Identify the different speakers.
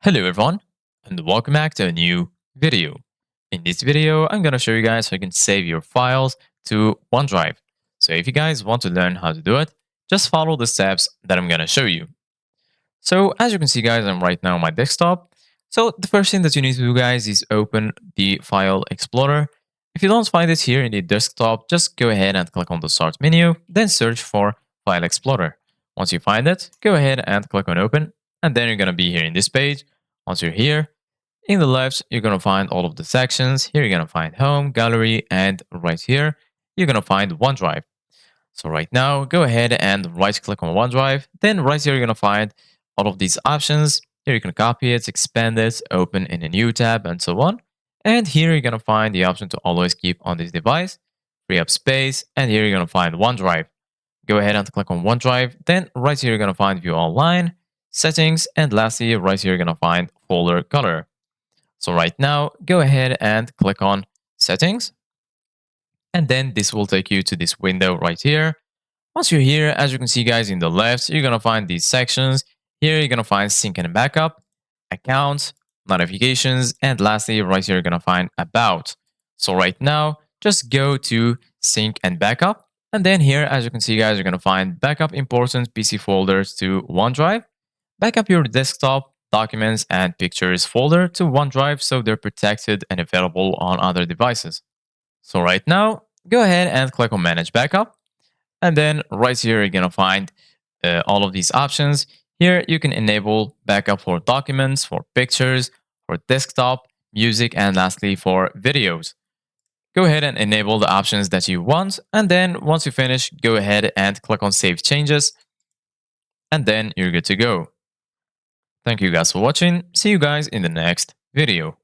Speaker 1: Hello everyone, and welcome back to a new video. In this video, I'm going to show you guys how you can save your files to OneDrive. So if you guys want to learn how to do it, just follow the steps that I'm going to show you. So as you can see guys, I'm right now on my desktop. So the first thing that you need to do guys is open the File Explorer. If you don't find it here in the desktop, just go ahead and click on the Start menu, then search for File Explorer. Once you find it, go ahead and click on Open, and then you're going to be here in this page. Once you're here, in the left, you're going to find all of the sections. Here you're going to find Home, Gallery, and right here, you're going to find OneDrive. So right now, go ahead and right click on OneDrive. Then right here, you're going to find all of these options. Here you can copy it, expand it, open in a new tab, and so on. And here you're going to find the option to always keep on this device, free up space, and here you're going to find OneDrive. Go ahead and click on OneDrive. Then right here, you're going to find View Online, Settings, and lastly, right here, you're going to find Folder Color. So right now, go ahead and click on Settings. And then this will take you to this window right here. Once you're here, as you can see guys in the left, you're going to find these sections. Here you're going to find Sync and Backup, Accounts, Notifications, and lastly right here you're going to find About. So right now, just go to Sync and Backup. And then here, as you can see guys, you're going to find Backup Important PC folders to OneDrive. Backup your desktop, documents, and pictures folder to OneDrive so they're protected and available on other devices. So right now, go ahead and click on Manage Backup. And then right here, you're going to find all of these options. Here, you can enable backup for documents, for pictures, for desktop, music, and lastly, for videos. Go ahead and enable the options that you want. And then once you finish, go ahead and click on Save Changes. And then you're good to go. Thank you guys for watching. See you guys in the next video.